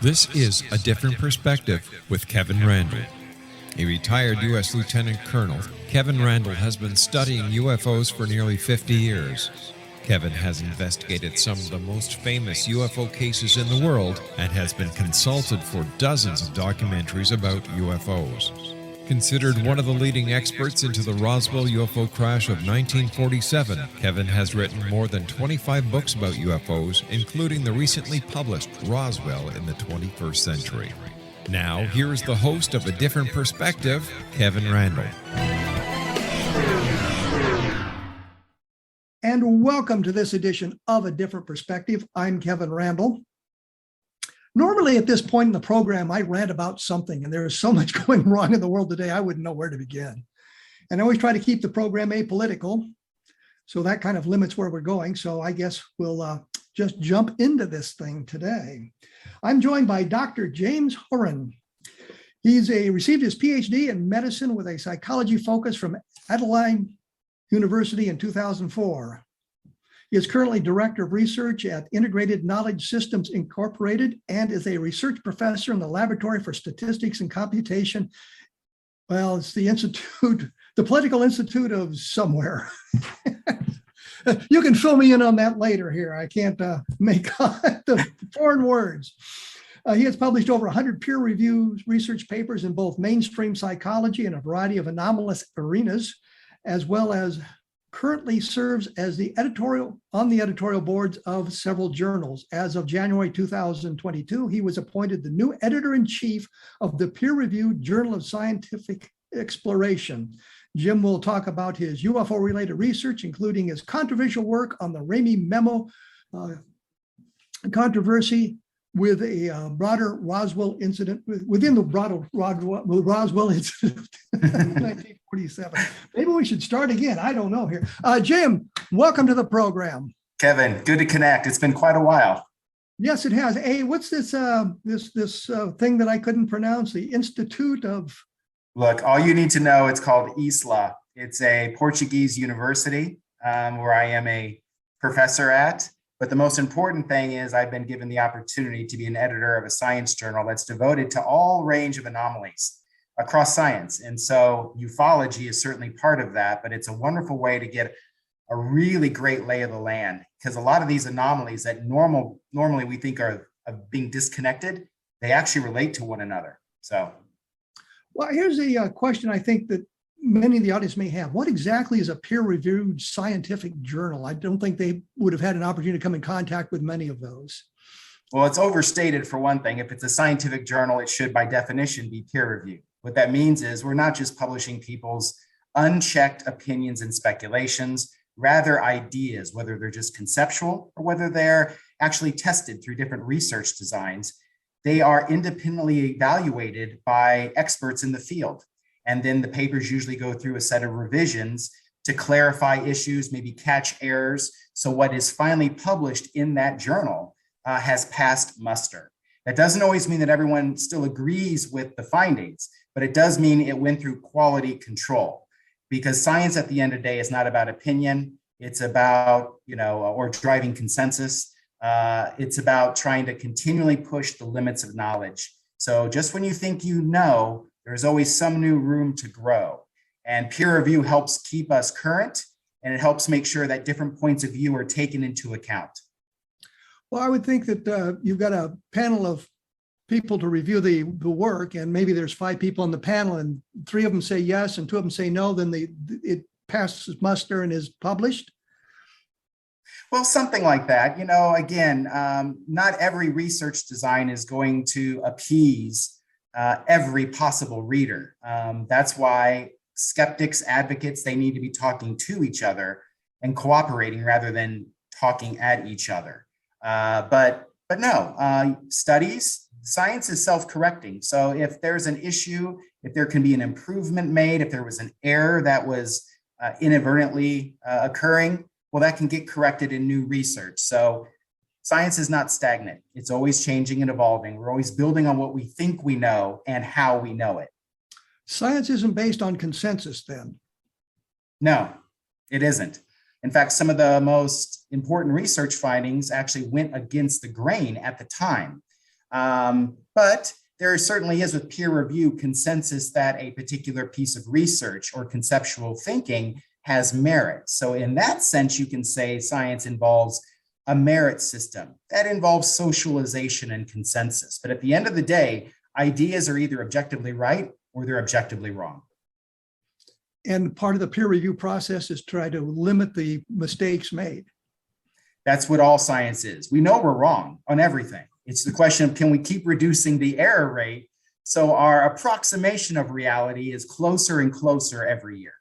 This is A Different Perspective with Kevin Randle. A retired U.S. Lieutenant Colonel, Kevin Randle has been studying UFOs for nearly 50 years. Kevin has investigated some of the most famous UFO cases in the world and has been consulted for dozens of documentaries about UFOs. Considered one of the leading experts into the Roswell UFO crash of 1947, Kevin has written more than 25 books about UFOs, including the recently published Roswell in the 21st Century. Now, here is the host of A Different Perspective, Kevin Randle. And welcome to this edition of A Different Perspective. I'm Kevin Randle. Normally at this point in the program, I rant about something, and there is so much going wrong in the world today, I wouldn't know where to begin. And I always try to keep the program apolitical, so that kind of limits where we're going. So I guess we'll just jump into this thing today. I'm joined by Dr. James Houran. He's received his PhD in medicine with a psychology focus from Adelaide University in 2004. He is currently Director of Research at Integrated Knowledge Systems Incorporated and is a research professor in the Laboratory for Statistics and Computation. Well, it's the Institute, the Political Institute of somewhere. You can fill me in on that later here. I can't make the foreign words. He has published over 100 peer-reviewed research papers in both mainstream psychology and a variety of anomalous arenas, as well as currently serves as on the editorial boards of several journals. As of January 2022, he was appointed the new editor-in-chief of the peer-reviewed Journal of Scientific Exploration. Jim will talk about his UFO-related research, including his controversial work on the Ramey Memo controversy with a broader Roswell incident, within the broader Roswell incident, 1947. Maybe we should start again. I don't know here. Jim, welcome to the program. Kevin, good to connect. It's been quite a while. Yes, it has. Hey, what's this thing that I couldn't pronounce? The Institute of... Look, all you need to know, it's called ISLA. It's a Portuguese university where I am a professor at. But the most important thing is I've been given the opportunity to be an editor of a science journal that's devoted to all range of anomalies across science. And so ufology is certainly part of that, but it's a wonderful way to get a really great lay of the land, because a lot of these anomalies that normally we think are of being disconnected, they actually relate to one another. So, well, here's a question I think that many of the audience may have. What exactly is a peer-reviewed scientific journal? I don't think they would have had an opportunity to come in contact with many of those. Well, it's overstated for one thing. If it's a scientific journal, it should by definition be peer-reviewed. What that means is we're not just publishing people's unchecked opinions and speculations, rather ideas, whether they're just conceptual or whether they're actually tested through different research designs. They are independently evaluated by experts in the field. And then the papers usually go through a set of revisions to clarify issues, maybe catch errors. So what is finally published in that journal has passed muster. That doesn't always mean that everyone still agrees with the findings, but it does mean it went through quality control, because science at the end of the day is not about opinion. It's about, or driving consensus. It's about trying to continually push the limits of knowledge. So just when you think you know, there's always some new room to grow. And peer review helps keep us current, and it helps make sure that different points of view are taken into account. Well, I would think that you've got a panel of people to review the work, and maybe there's 5 people on the panel and 3 of them say yes and 2 of them say no, then it passes muster and is published. Well, something like that. Again, not every research design is going to appease every possible reader. That's why skeptics, advocates, they need to be talking to each other and cooperating rather than talking at each other. But no, science is self-correcting. So if there's an issue, if there can be an improvement made, if there was an error that was inadvertently occurring, well, that can get corrected in new research. So science is not stagnant. It's always changing and evolving. We're always building on what we think we know and how we know it. Science isn't based on consensus then? No, it isn't. In fact, some of the most important research findings actually went against the grain at the time. But there certainly is with peer review consensus that a particular piece of research or conceptual thinking has merit. So in that sense, you can say science involves a merit system that involves socialization and consensus. But at the end of the day, ideas are either objectively right or they're objectively wrong. And part of the peer review process is try to limit the mistakes made. That's what all science is. We know we're wrong on everything. It's the question of, can we keep reducing the error rate so our approximation of reality is closer and closer every year?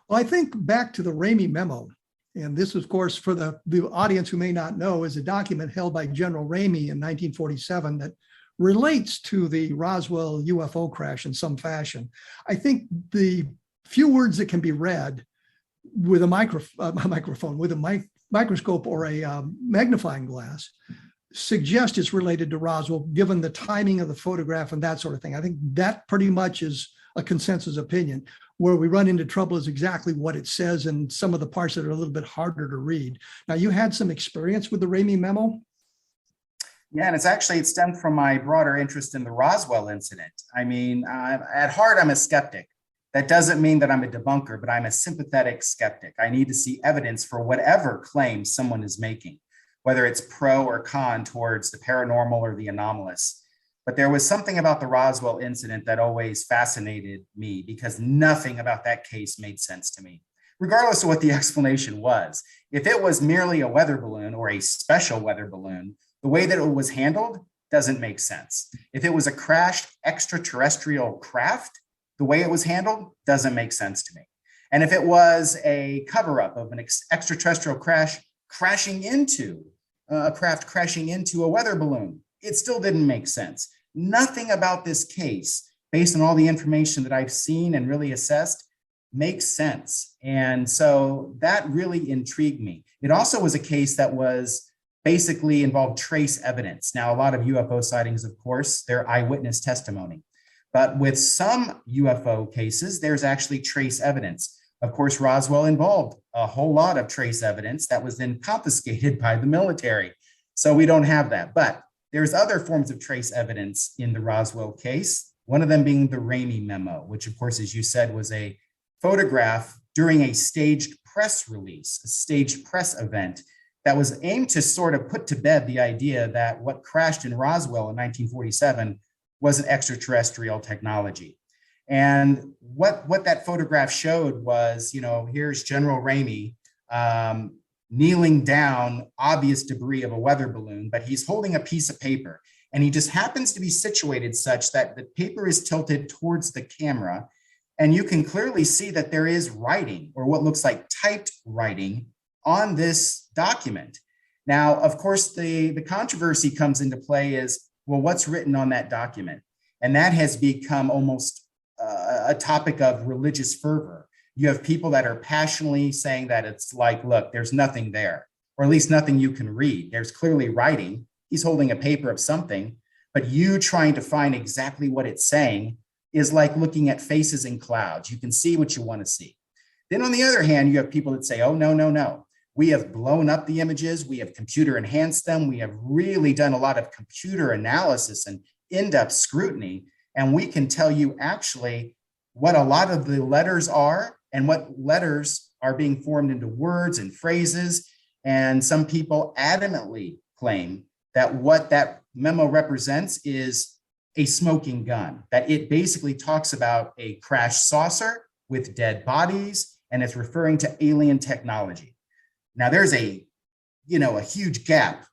Well, I think back to the Ramey Memo, and this, of course, for the audience who may not know, is a document held by General Ramey in 1947 that relates to the Roswell UFO crash in some fashion. I think the few words that can be read with a microphone, with a microscope or a magnifying glass suggest it's related to Roswell, given the timing of the photograph and that sort of thing. I think that pretty much is a consensus opinion. Where we run into trouble is exactly what it says and some of the parts that are a little bit harder to read. Now, you had some experience with the Ramey Memo? Yeah, and it stemmed from my broader interest in the Roswell incident. I mean, at heart, I'm a skeptic. That doesn't mean that I'm a debunker, but I'm a sympathetic skeptic. I need to see evidence for whatever claim someone is making, whether it's pro or con towards the paranormal or the anomalous. But there was something about the Roswell incident that always fascinated me because nothing about that case made sense to me, regardless of what the explanation was. If it was merely a weather balloon or a special weather balloon, the way that it was handled doesn't make sense. If it was a crashed extraterrestrial craft, the way it was handled doesn't make sense to me. And if it was a cover-up of an extraterrestrial crashing into a craft crashing into a weather balloon, it still didn't make sense. Nothing about this case, based on all the information that I've seen and really assessed, makes sense. And so that really intrigued me. It also was a case that was basically involved trace evidence. Now, a lot of UFO sightings, of course, they're eyewitness testimony. But with some UFO cases, there's actually trace evidence. Of course, Roswell involved a whole lot of trace evidence that was then confiscated by the military. So we don't have that. But there's other forms of trace evidence in the Roswell case, one of them being the Ramey Memo, which, of course, as you said, was a photograph during a staged press release, a staged press event that was aimed to sort of put to bed the idea that what crashed in Roswell in 1947 was an extraterrestrial technology. And what that photograph showed was, here's General Ramey kneeling down obvious debris of a weather balloon, but he's holding a piece of paper. And he just happens to be situated such that the paper is tilted towards the camera. And you can clearly see that there is writing, or what looks like typed writing, on this document. Now, of course, the controversy comes into play is, well, what's written on that document? And that has become almost a topic of religious fervor. You have people that are passionately saying that it's like, look, there's nothing there, or at least nothing you can read. There's clearly writing. He's holding a paper of something, but you trying to find exactly what it's saying is like looking at faces in clouds. You can see what you want to see. Then on the other hand, you have people that say, oh, no. We have blown up the images. We have computer enhanced them. We have really done a lot of computer analysis and in-depth scrutiny. And we can tell you actually what a lot of the letters are and what letters are being formed into words and phrases. And some people adamantly claim that what that memo represents is a smoking gun, that it basically talks about a crashed saucer with dead bodies, and it's referring to alien technology. Now there's a huge gap,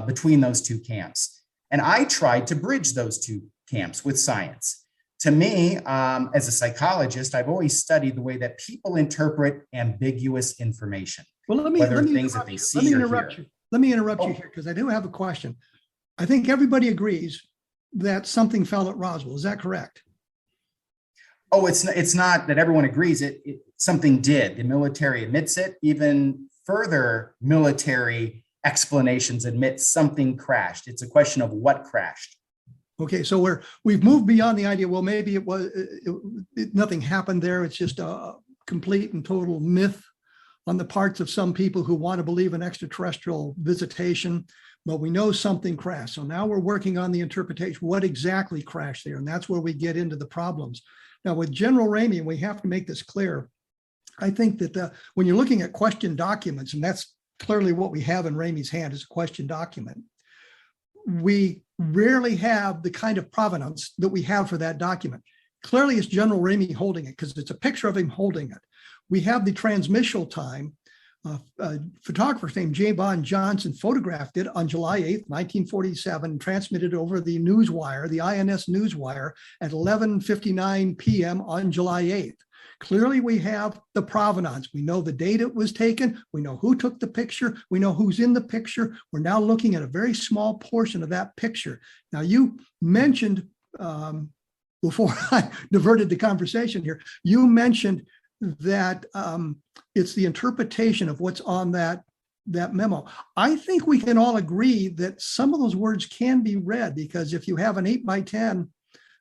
between those two camps. And I tried to bridge those two camps with science. To me, as a psychologist, I've always studied the way that people interpret ambiguous information. Well, let me interrupt you. Let me interrupt you here because I do have a question. I think everybody agrees that something fell at Roswell. Is that correct? Oh, it's not that everyone agrees. Something did. The military admits it. Even further military explanations admit something crashed. It's a question of what crashed. Okay, so we've moved beyond the idea, well, maybe nothing happened there. It's just a complete and total myth on the parts of some people who want to believe in extraterrestrial visitation. but we know something crashed. So now we're working on the interpretation. What exactly crashed there? And that's where we get into the problems. Now with General Ramey, and we have to make this clear, I think that when you're looking at question documents, and that's clearly what we have in Ramey's hand is a question document, we rarely have the kind of provenance that we have for that document. Clearly it's General Ramey holding it because it's a picture of him holding it. We have the transmission time. A photographer named J. Bond Johnson photographed it on July 8th, 1947, and transmitted it over the newswire, the INS newswire at 11:59 p.m. on July 8th. Clearly we have the provenance. We know the date it was taken. We know who took the picture. We know who's in the picture. We're now looking at a very small portion of that picture. Now you mentioned, before I diverted the conversation here, you mentioned that it's the interpretation of what's on that memo. I think we can all agree that some of those words can be read, because if you have an 8x10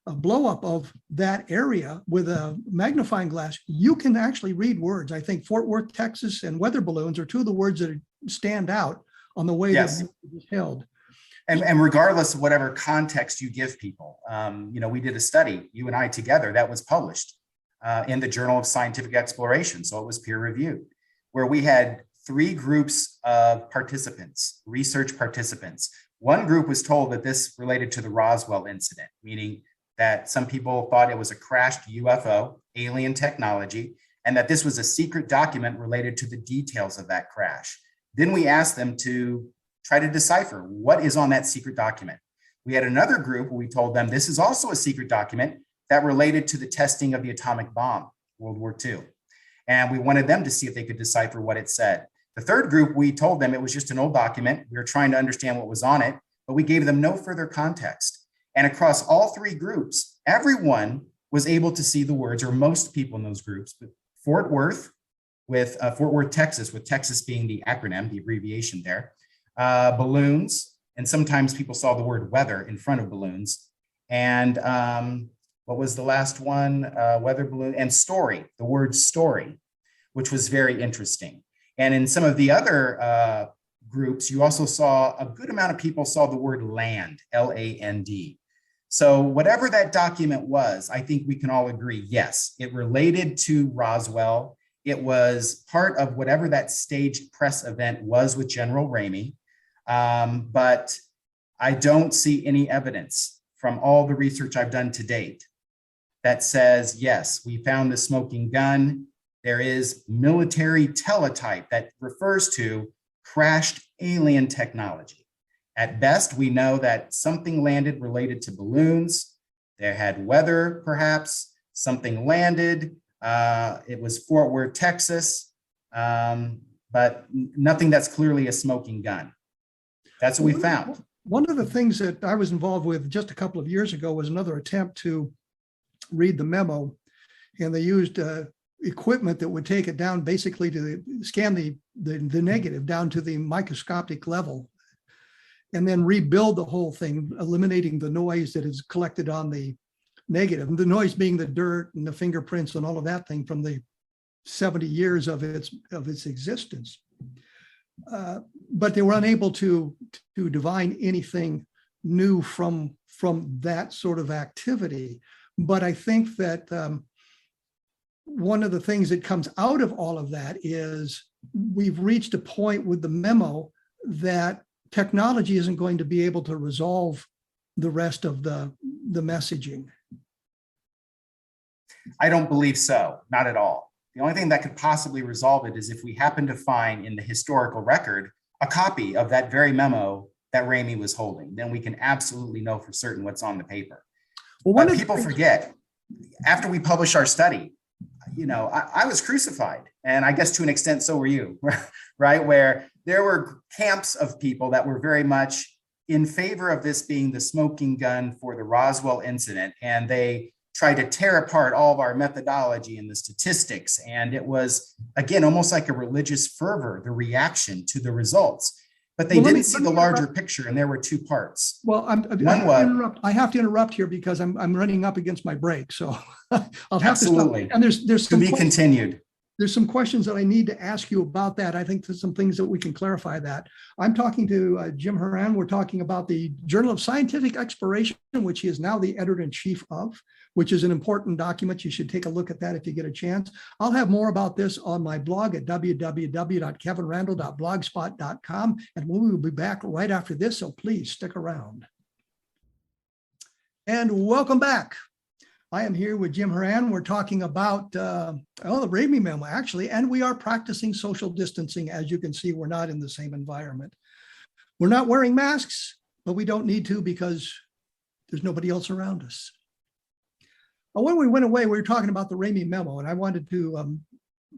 blow up of that area with a magnifying glass, you can actually read words. I think Fort Worth, Texas, and weather balloons are two of the words that stand out on the way Yes. that it was held. And regardless of whatever context you give people, we did a study, you and I together, that was published in the Journal of Scientific Exploration. So it was peer reviewed, where we had 3 groups of participants, research participants. One group was told that this related to the Roswell incident, meaning that some people thought it was a crashed UFO, alien technology, and that this was a secret document related to the details of that crash. Then we asked them to try to decipher what is on that secret document. We had another group where we told them this is also a secret document that related to the testing of the atomic bomb, World War II. And we wanted them to see if they could decipher what it said. The third group, we told them it was just an old document. We were trying to understand what was on it, but we gave them no further context. And across all 3 groups, everyone was able to see the words, or most people in those groups, but Fort Worth, Texas, with Texas being the acronym, the abbreviation there, balloons, and sometimes people saw the word weather in front of balloons. And what was the last one? Weather balloon and story, the word story, which was very interesting. And in some of the other groups, you also saw a good amount of people saw the word land, L-A-N-D. So whatever that document was, I think we can all agree, yes, it related to Roswell. It was part of whatever that staged press event was with General Ramey. But I don't see any evidence from all the research I've done to date that says, yes, we found the smoking gun. There is military teletype that refers to crashed alien technology. At best, we know that something landed related to balloons. They had weather, perhaps. Something landed. It was Fort Worth, Texas, but nothing that's clearly a smoking gun. That's what we found. One of the things that I was involved with just a couple of years ago was another attempt to read the memo, and they used equipment that would take it down basically to scan the negative down to the microscopic level, and then rebuild the whole thing, eliminating the noise that is collected on the negative, and the noise being the dirt and the fingerprints and all of that thing from the 70 years of its existence. But they were unable to divine anything new from that sort of activity. But I think that one of the things that comes out of all of that is we've reached a point with the memo that technology isn't going to be able to resolve the rest of the messaging. I don't believe so, not at all. The only thing that could possibly resolve it is if we happen to find in the historical record a copy of that very memo that Ramey was holding. Then we can absolutely know for certain what's on the paper. Well, but people forget, after we publish our study, I was crucified, and I guess to an extent so were you, right? Where there were camps of people that were very much in favor of this being the smoking gun for the Roswell incident, and they tried to tear apart all of our methodology and the statistics. And it was, again, almost like a religious fervor, the reaction to the results. But they didn't see the larger picture, and there were 2 parts. Well, I have to interrupt here because I'm running up against my break. So I'll have absolutely. to stop. And there's to be continued. there's some questions that I need to ask you about that. I think there's some things that we can clarify that. I'm talking to Jim Houran. We're talking about the Journal of Scientific Exploration, which he is now the editor-in-chief of, which is an important document. You should take a look at that if you get a chance. I'll have more about this on my blog at www.kevinrandle.blogspot.com, and we will be back right after this, so please stick around. And welcome back. I am here with Jim Houran. We're talking about the Ramey Memo, actually, and we are practicing social distancing. As you can see, we're not in the same environment. We're not wearing masks, but we don't need to because there's nobody else around us. When we went away, we were talking about the Ramey Memo, and I wanted to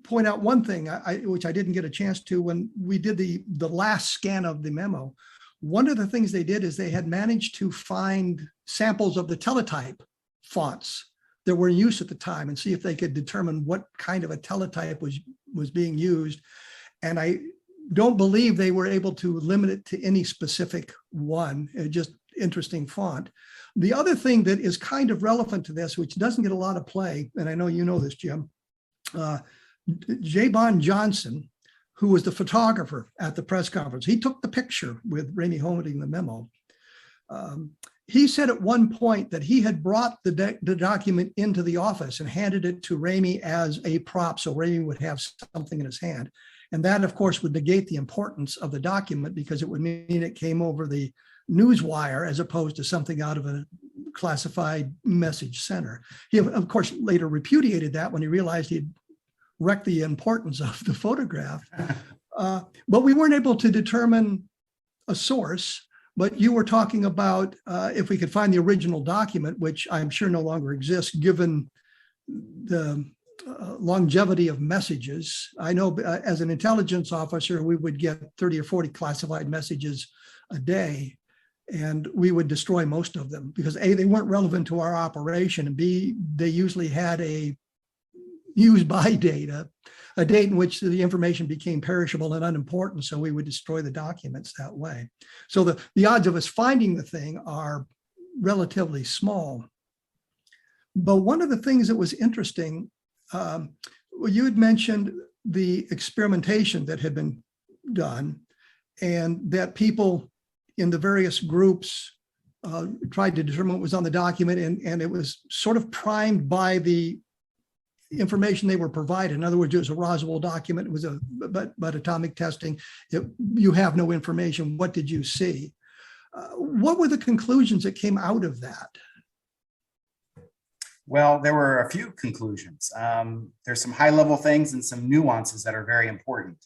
point out one thing, which I didn't get a chance to when we did the last scan of the memo. One of the things they did is they had managed to find samples of the teletype fonts that were in use at the time and see if they could determine what kind of a teletype was being used. And I don't believe they were able to limit it to any specific one, just interesting font. The other thing that is kind of relevant to this, which doesn't get a lot of play, and I know you know this, Jim, J. Bond Johnson, who was the photographer at the press conference, he took the picture with Ramey holding the memo. He said at one point that he had brought the document into the office and handed it to Ramey as a prop, so Ramey would have something in his hand. And that, of course, would negate the importance of the document because it would mean it came over the news wire as opposed to something out of a classified message center. He, of course, later repudiated that when he realized he'd wrecked the importance of the photograph. But we weren't able to determine a source. But you were talking about if we could find the original document, which I'm sure no longer exists, given the longevity of messages. I know as an intelligence officer, we would get 30 or 40 classified messages a day, and we would destroy most of them because A, they weren't relevant to our operation, and B, they usually had a use by date, a date in which the information became perishable and unimportant, so we would destroy the documents that way. So the odds of us finding the thing are relatively small. But one of the things that was interesting, you had mentioned the experimentation that had been done and that people in the various groups tried to determine what was on the document, and it was sort of primed by the information they were provided. In other words, it was a Roswell document. It was but atomic testing. You have no information. What did you see? What were the conclusions that came out of that? Well, there were a few conclusions. There's some high-level things and some nuances that are very important.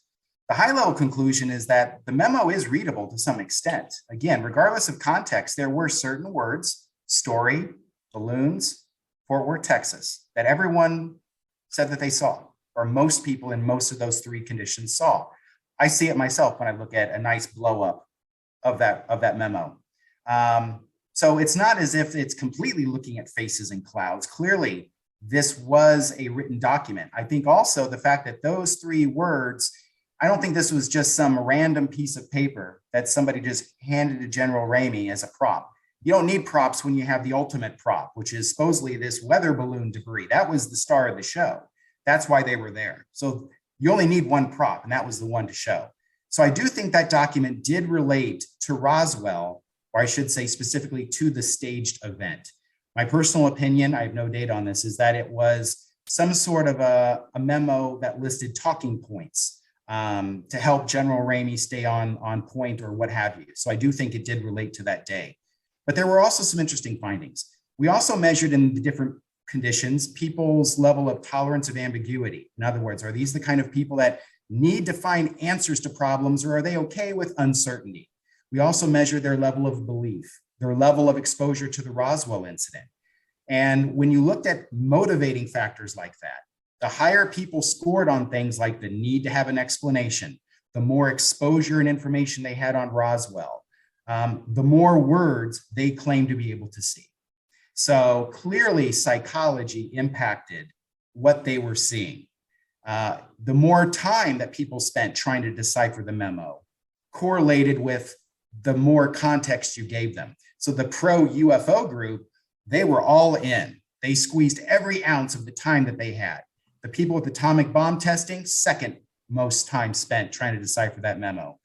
The high-level conclusion is that the memo is readable to some extent. Again, regardless of context, there were certain words, story, balloons, Fort Worth, Texas, that everyone said that they saw, or most people in most of those three conditions saw. I see it myself when I look at a nice blow up of that memo. So it's not as if it's completely looking at faces and clouds. Clearly, this was a written document. I think also the fact that those three words, I don't think this was just some random piece of paper that somebody just handed to General Ramey as a prop. You don't need props when you have the ultimate prop, which is supposedly this weather balloon debris. That was the star of the show. That's why they were there. So you only need one prop, and that was the one to show. So I do think that document did relate to Roswell, or I should say specifically to the staged event. My personal opinion, I have no data on this, is that it was some sort of a memo that listed talking points to help General Ramey stay on point or what have you. So I do think it did relate to that day. But there were also some interesting findings. We also measured in the different conditions people's level of tolerance of ambiguity. In other words, are these the kind of people that need to find answers to problems, or are they okay with uncertainty? We also measured their level of belief, their level of exposure to the Roswell incident. And when you looked at motivating factors like that, the higher people scored on things like the need to have an explanation, the more exposure and information they had on Roswell, the more words they claimed to be able to see. So clearly psychology impacted what they were seeing. The more time that people spent trying to decipher the memo correlated with the more context you gave them. So the pro UFO group, they were all in. They squeezed every ounce of the time that they had. The people with atomic bomb testing, second most time spent trying to decipher that memo.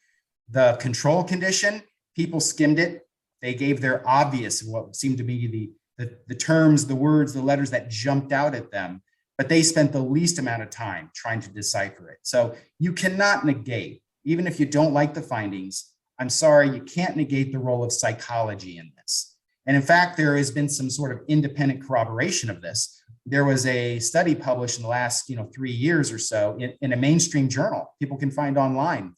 The control condition, people skimmed it. They gave their obvious, what seemed to be the terms, the words, the letters that jumped out at them, but they spent the least amount of time trying to decipher it. So you cannot negate, even if you don't like the findings, I'm sorry, you can't negate the role of psychology in this. And in fact, there has been some sort of independent corroboration of this. There was a study published in the last 3 years or so in a mainstream journal people can find online,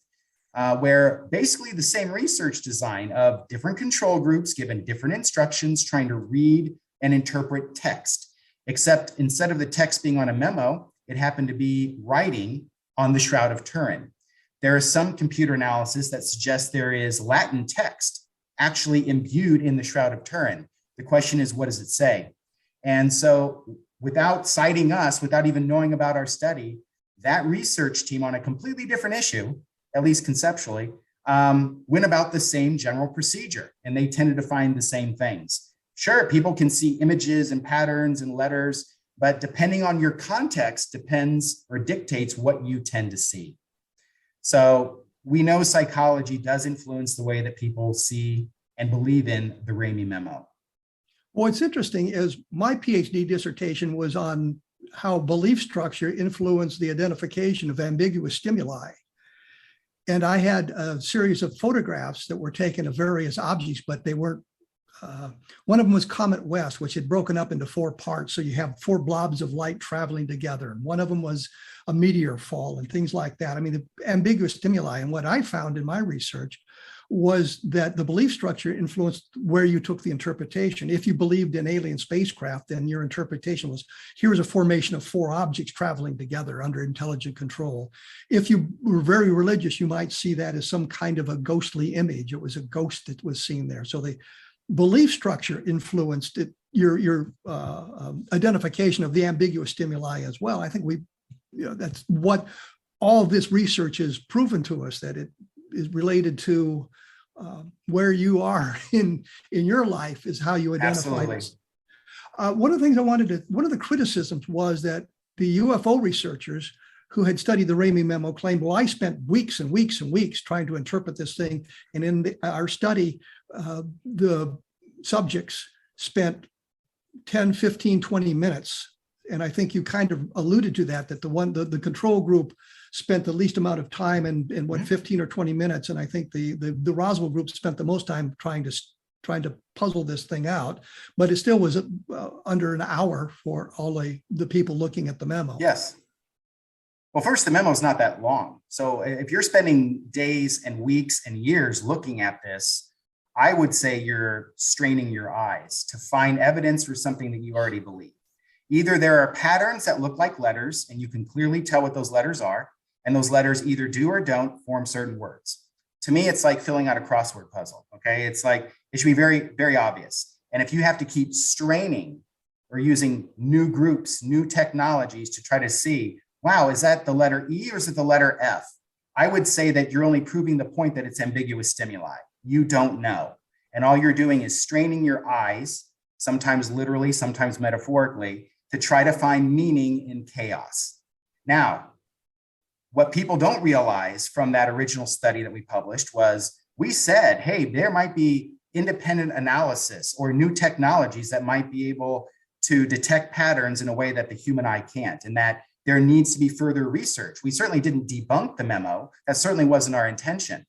where basically the same research design of different control groups given different instructions trying to read and interpret text, except instead of the text being on a memo, it happened to be writing on the Shroud of Turin. There is some computer analysis that suggests there is Latin text actually imbued in the Shroud of Turin. The question is, what does it say? And so without citing us, without even knowing about our study, that research team on a completely different issue, at least conceptually, went about the same general procedure, and they tended to find the same things. Sure, people can see images and patterns and letters, but depending on your context depends or dictates what you tend to see. So we know psychology does influence the way that people see and believe in the Ramey Memo. What's interesting is my PhD dissertation was on how belief structure influenced the identification of ambiguous stimuli. And I had a series of photographs that were taken of various objects, but they weren't, one of them was Comet West, which had broken up into 4 parts. So you have 4 blobs of light traveling together. And one of them was a meteor fall and things like that. I mean, the ambiguous stimuli. And what I found in my research was that the belief structure influenced where you took the interpretation. If you believed in alien spacecraft, then your interpretation was, here's a formation of 4 objects traveling together under intelligent control. If you were very religious, you might see that as some kind of a ghostly image. It was a ghost that was seen there. So the belief structure influenced it, your identification of the ambiguous stimuli as well. I think that's what all of this research has proven to us, that it is related to where you are in your life is how you identify this. One of the things one of the criticisms was that the UFO researchers who had studied the Ramey Memo claimed, well, I spent weeks and weeks and weeks trying to interpret this thing. And in our study, the subjects spent 10, 15, 20 minutes. And I think you kind of alluded to that the control group spent the least amount of time in 15 or 20 minutes. And I think the Roswell group spent the most time trying to puzzle this thing out, but it still was under an hour for all the people looking at the memo. Yes. Well, first, the memo is not that long. So if you're spending days and weeks and years looking at this, I would say you're straining your eyes to find evidence for something that you already believe. Either there are patterns that look like letters and you can clearly tell what those letters are, and those letters either do or don't form certain words. To me, it's like filling out a crossword puzzle, okay? It's like, it should be very, very obvious. And if you have to keep straining or using new groups, new technologies to try to see, wow, is that the letter E or is it the letter F? I would say that you're only proving the point that it's ambiguous stimuli. You don't know. And all you're doing is straining your eyes, sometimes literally, sometimes metaphorically, to try to find meaning in chaos. Now, what people don't realize from that original study that we published was we said, hey, there might be independent analysis or new technologies that might be able to detect patterns in a way that the human eye can't, and that there needs to be further research. We certainly didn't debunk the memo. That certainly wasn't our intention.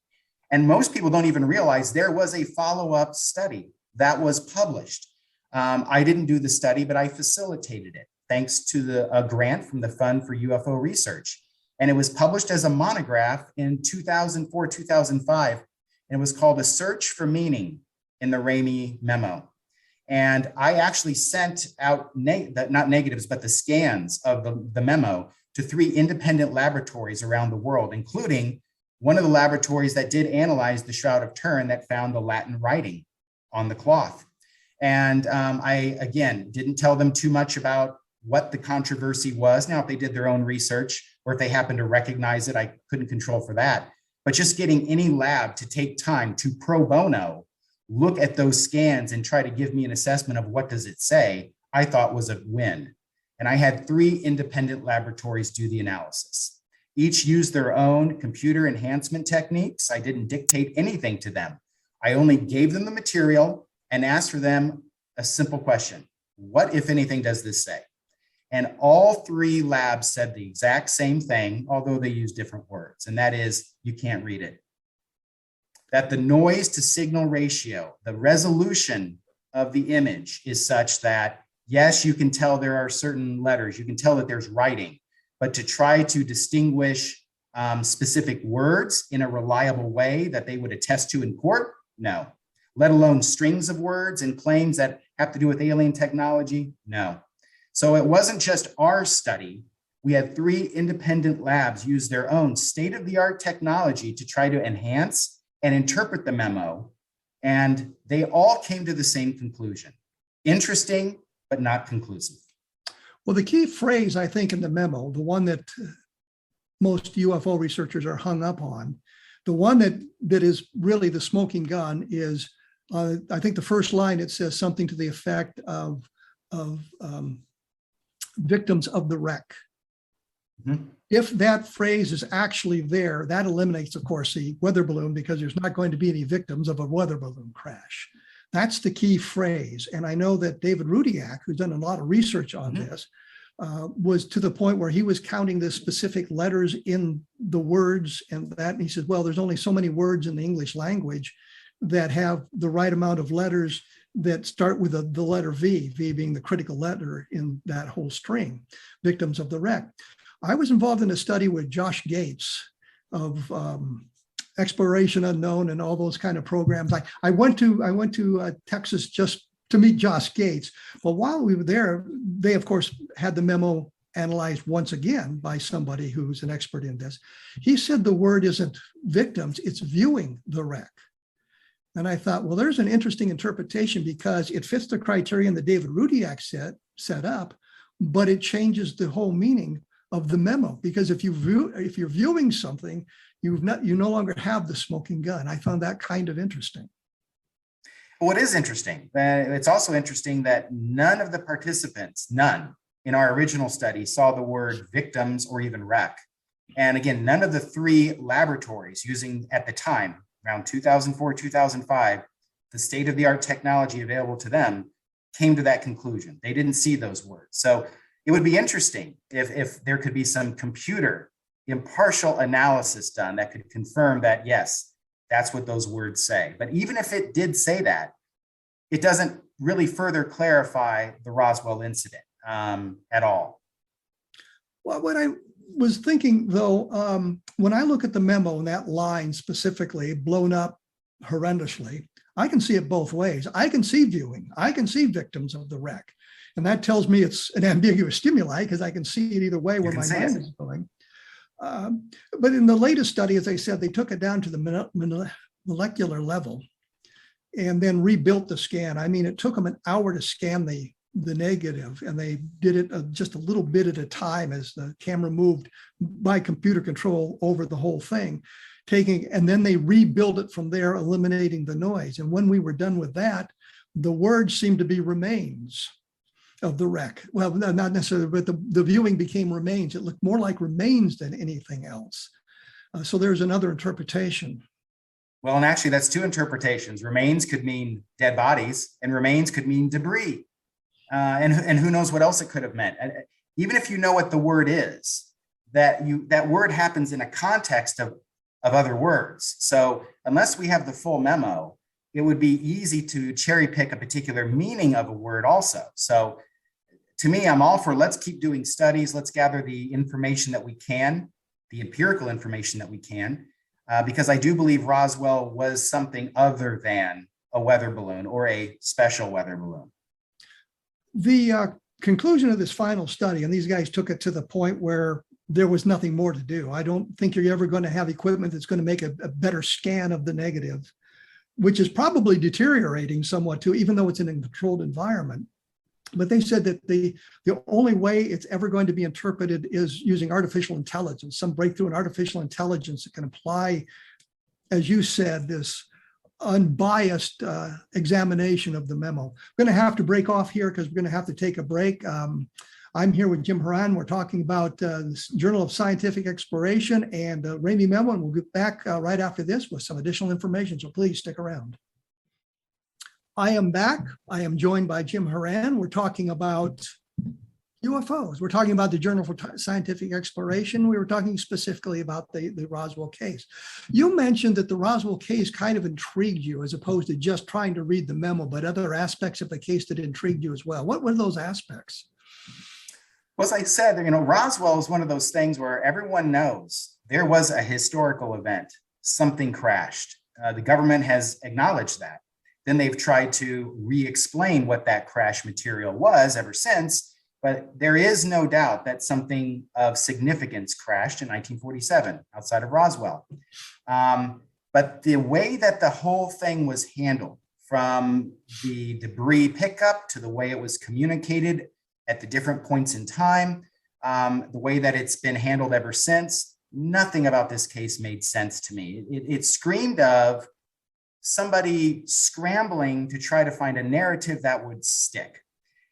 And most people don't even realize there was a follow-up study that was published. I didn't do the study, but I facilitated it thanks to a grant from the Fund for UFO Research. And it was published as a monograph in 2004, 2005. And it was called A Search for Meaning in the Ramey Memo. And I actually sent out, not negatives, but the scans of the memo to 3 independent laboratories around the world, including one of the laboratories that did analyze the Shroud of Turin that found the Latin writing on the cloth. And I, again, didn't tell them too much about what the controversy was. Now, if they did their own research or if they happened to recognize it, I couldn't control for that. But just getting any lab to take time to pro bono look at those scans and try to give me an assessment of what does it say, I thought was a win. and I had 3 independent laboratories do the analysis. Each used their own computer enhancement techniques. I didn't dictate anything to them. I only gave them the material and asked for them a simple question. What, if anything, does this say? And all 3 labs said the exact same thing, although they used different words, and that is, you can't read it. That the noise to signal ratio, the resolution of the image is such that, yes, you can tell there are certain letters, you can tell that there's writing, but to try to distinguish specific words in a reliable way that they would attest to in court, no. Let alone strings of words and claims that have to do with alien technology, no. So it wasn't just our study. We had 3 independent labs use their own state-of-the-art technology to try to enhance and interpret the memo, and they all came to the same conclusion. Interesting, but not conclusive. Well, the key phrase, I think, in the memo, the one that most UFO researchers are hung up on, the one that is really the smoking gun is, I think the first line, it says something to the effect of victims of the wreck. Mm-hmm. If that phrase is actually there, that eliminates, of course, the weather balloon, because there's not going to be any victims of a weather balloon crash. That's the key phrase. And I know that David Rudiak, who's done a lot of research on this, was to the point where he was counting the specific letters in the words and that. And he says, well, there's only so many words in the English language that have the right amount of letters that start with the letter V, V being the critical letter in that whole string, victims of the wreck. I was involved in a study with Josh Gates of Exploration Unknown and all those kind of programs. I went to Texas just to meet Josh Gates. But while we were there, they, of course, had the memo analyzed once again by somebody who's an expert in this. He said the word isn't victims, it's viewing the wreck. And I thought, well, there's an interesting interpretation, because it fits the criterion that David Rudiak set up, but it changes the whole meaning of the memo. Because if you're viewing something, you no longer have the smoking gun. I found that kind of interesting. Well, it is interesting. It's also interesting that none of the participants, none in our original study, saw the word victims or even wreck. And again, none of the 3 laboratories using at the time, around 2004, 2005, the state-of-the-art technology available to them came to that conclusion. They didn't see those words. So it would be interesting if there could be some computer impartial analysis done that could confirm that, yes, that's what those words say. But even if it did say that, it doesn't really further clarify the Roswell incident at all. Well, what I was thinking, though, when I look at the memo and that line specifically blown up horrendously, I can see it both ways. I can see viewing. I can see victims of the wreck. And that tells me it's an ambiguous stimuli, because I can see it either way where my mind is going. But in the latest study, as I said, they took it down to the molecular level and then rebuilt the scan. I mean, it took them an hour to scan the negative, and they did it just a little bit at a time as the camera moved by computer control over the whole thing, and then they rebuilt it from there, eliminating the noise. And when we were done with that, the words seemed to be remains of the wreck. Well, not necessarily, but the viewing became remains. It looked more like remains than anything else. So there's another interpretation. Well, and actually that's 2 interpretations. Remains could mean dead bodies, and remains could mean debris. And who knows what else it could have meant. And even if you know what the word is, that word happens in a context of other words. So unless we have the full memo, it would be easy to cherry pick a particular meaning of a word also. So to me, I'm all for, let's keep doing studies. Let's gather the information that we can, the empirical information that we can, because I do believe Roswell was something other than a weather balloon or a special weather balloon. The conclusion of this final study, and these guys took it to the point where there was nothing more to do. I don't think you're ever going to have equipment that's going to make a better scan of the negative, which is probably deteriorating somewhat too, even though it's in a controlled environment. But they said that the only way it's ever going to be interpreted is using artificial intelligence, some breakthrough in artificial intelligence that can apply, as you said, this unbiased examination of the memo. We're going to have to break off here because we're going to have to take a break. I'm here with Jim Houran. We're talking about the Journal of Scientific Exploration and Ramey Memo, and we'll get back right after this with some additional information, so please stick around. I am back. I am joined by Jim Houran. We're talking about UFOs. We're talking about the Journal for Scientific Exploration. We were talking specifically about the Roswell case. You mentioned that the Roswell case kind of intrigued you as opposed to just trying to read the memo, but other aspects of the case that intrigued you as well. What were those aspects? Well, as I said, Roswell is one of those things where everyone knows there was a historical event. Something crashed. The government has acknowledged that. Then they've tried to re-explain what that crash material was ever since. But there is no doubt that something of significance crashed in 1947 outside of Roswell. But the way that the whole thing was handled, from the debris pickup to the way it was communicated at the different points in time, the way that it's been handled ever since, nothing about this case made sense to me. It screamed of somebody scrambling to try to find a narrative that would stick.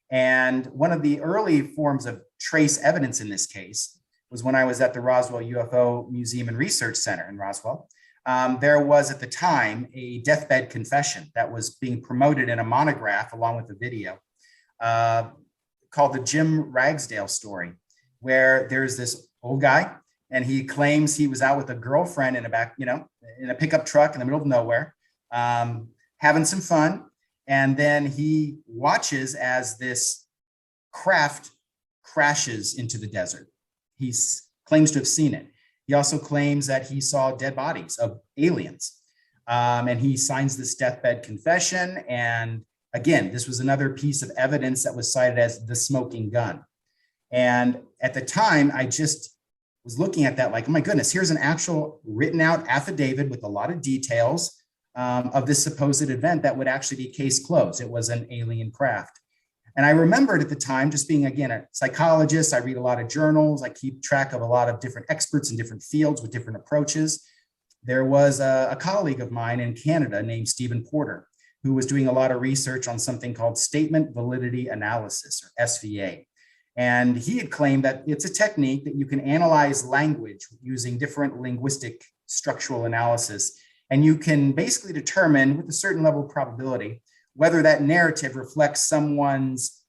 And one of the early forms of trace evidence in this case was when I was at the Roswell UFO Museum and Research Center in Roswell. There was at the time a deathbed confession that was being promoted in a monograph along with a video called the Jim Ragsdale story, where there's this old guy and he claims he was out with a girlfriend in a pickup truck in the middle of nowhere, having some fun. And then he watches as this craft crashes into the desert. He claims to have seen it. He also claims that he saw dead bodies of aliens. And he signs this deathbed confession. And again, this was another piece of evidence that was cited as the smoking gun. And at the time, I just was looking at that like, oh my goodness, here's an actual written out affidavit with a lot of details of this supposed event that would actually be case closed. It was an alien craft. And I remembered at the time, just being, again, a psychologist, I read a lot of journals, I keep track of a lot of different experts in different fields with different approaches. There was a colleague of mine in Canada named Stephen Porter, who was doing a lot of research on something called statement validity analysis, or SVA. And he had claimed that it's a technique that you can analyze language using different linguistic structural analysis. And you can basically determine with a certain level of probability whether that narrative reflects someone's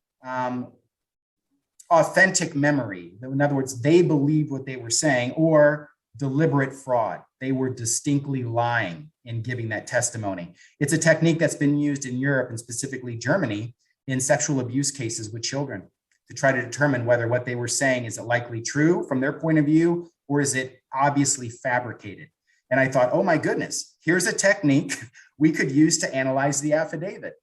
authentic memory. In other words, they believed what they were saying, or deliberate fraud. They were distinctly lying in giving that testimony. It's a technique that's been used in Europe and specifically Germany in sexual abuse cases with children to try to determine whether what they were saying is it likely true from their point of view, or is it obviously fabricated. And I thought, oh my goodness, here's a technique we could use to analyze the affidavit.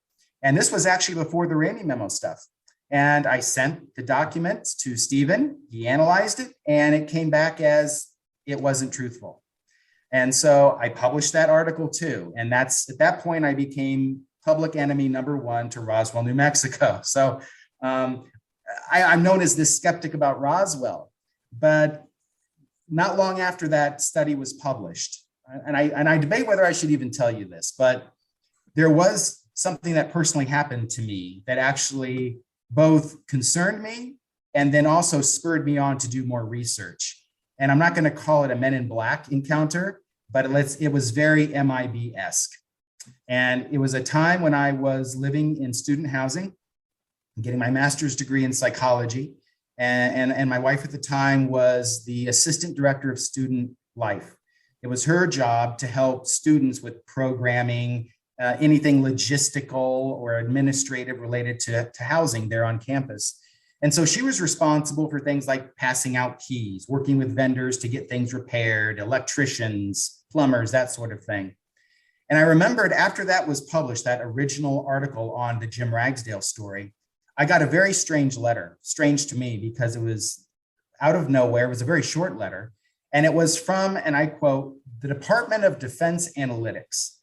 And this was actually before the Ramey Memo stuff. And I sent the documents to Stephen, he analyzed it, and it came back as it wasn't truthful. And so I published that article too. And that's at that point, I became public enemy #1 to Roswell, New Mexico. So I'm known as this skeptic about Roswell, but not long after that study was published, and I debate whether I should even tell you this, but there was something that personally happened to me that actually both concerned me and then also spurred me on to do more research. And I'm not going to call it a Men in Black encounter, but it was very MIB-esque. And it was a time when I was living in student housing, getting my master's degree in psychology. And my wife at the time was the assistant director of student life. It was her job to help students with programming, anything logistical or administrative related to housing there on campus. And so she was responsible for things like passing out keys, working with vendors to get things repaired, electricians, plumbers, that sort of thing. And I remembered after that was published, that original article on the Jim Ragsdale story, I got a very strange letter, strange to me because it was out of nowhere. It was a very short letter. And it was from, and I quote, the Department of Defense Analytics.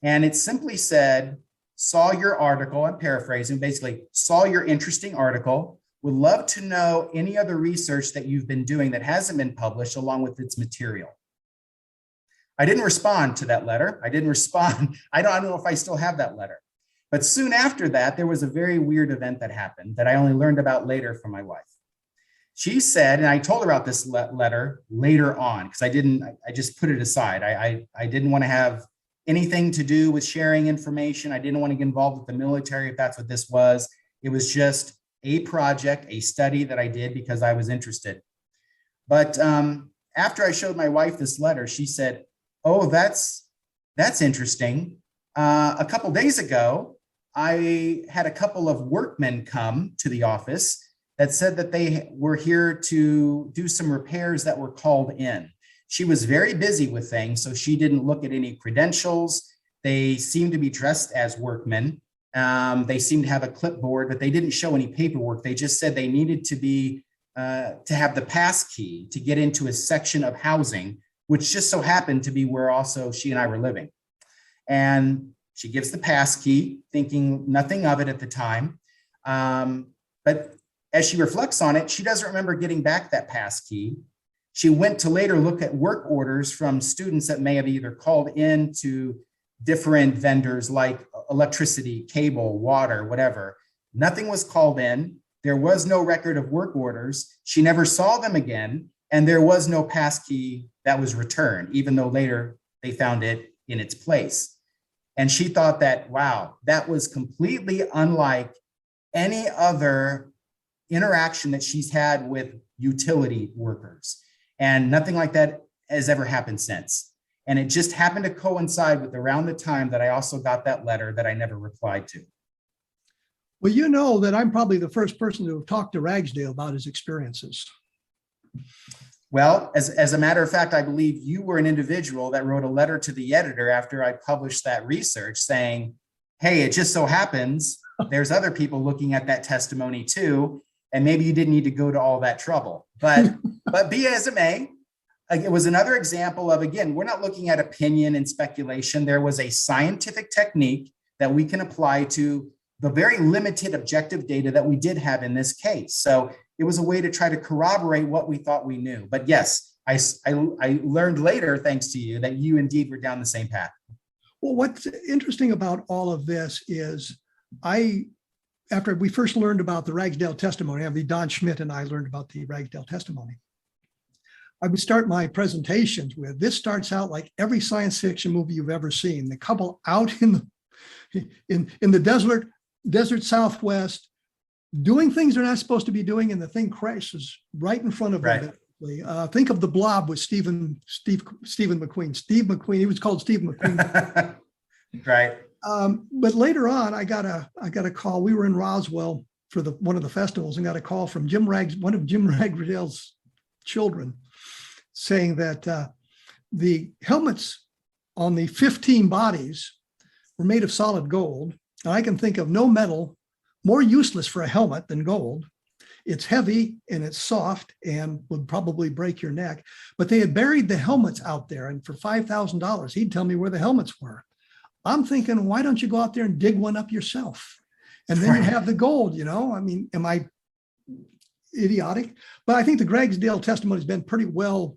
And it simply said, saw your article, I'm paraphrasing, basically, saw your interesting article, would love to know any other research that you've been doing that hasn't been published along with its material. I didn't respond to that letter. I didn't respond. I don't know if I still have that letter. But soon after that, there was a very weird event that happened that I only learned about later from my wife. She said, and I told her about this letter later on, because I just put it aside. I didn't want to have anything to do with sharing information. I didn't want to get involved with the military, if that's what this was. It was just a project, a study that I did because I was interested. But after I showed my wife this letter, she said, "Oh, that's interesting. A couple days ago, I had a couple of workmen come to the office that said that they were here to do some repairs that were called in." She was very busy with things, so she didn't look at any credentials. They seemed to be dressed as workmen. They seemed to have a clipboard, but they didn't show any paperwork. They just said they needed to have the pass key to get into a section of housing, which just so happened to be where also she and I were living. And she gives the pass key, thinking nothing of it at the time. But as she reflects on it, she doesn't remember getting back that pass key. She went to later look at work orders from students that may have either called in to different vendors like electricity, cable, water, whatever. Nothing was called in. There was no record of work orders. She never saw them again. And there was no pass key that was returned, even though later they found it in its place. And she thought that, wow, that was completely unlike any other interaction that she's had with utility workers. And nothing like that has ever happened since. And it just happened to coincide with around the time that I also got that letter that I never replied to. Well, you know that I'm probably the first person to have talked to Ragsdale about his experiences. Well, as a matter of fact, I believe you were an individual that wrote a letter to the editor after I published that research saying, hey, it just so happens there's other people looking at that testimony too, and maybe you didn't need to go to all that trouble. But be as it may, it was another example of, again, we're not looking at opinion and speculation. There was a scientific technique that we can apply to the very limited objective data that we did have in this case. So it was a way to try to corroborate what we thought we knew. But yes, I learned later, thanks to you, that you indeed were down the same path. Well, what's interesting about all of this is after we first learned about the Ragsdale testimony, Don Schmidt and I learned about the Ragsdale testimony. I would start my presentations with, this starts out like every science fiction movie you've ever seen. The couple out in the desert Southwest, doing things they're not supposed to be doing, and the thing crashes right in front of them. Think of The Blob with Stephen McQueen. Steve McQueen, he was called Steve McQueen. Right. But later on, I got a call. We were in Roswell for one of the festivals and got a call from one of Jim Ragsdale's children, saying that the helmets on the 15 bodies were made of solid gold. And I can think of no metal more useless for a helmet than gold. It's heavy and it's soft and would probably break your neck. But they had buried the helmets out there, and for $5,000, he'd tell me where the helmets were. I'm thinking, why don't you go out there and dig one up yourself? And then you have the gold, I mean, am I idiotic? But I think the Ragsdale testimony has been pretty well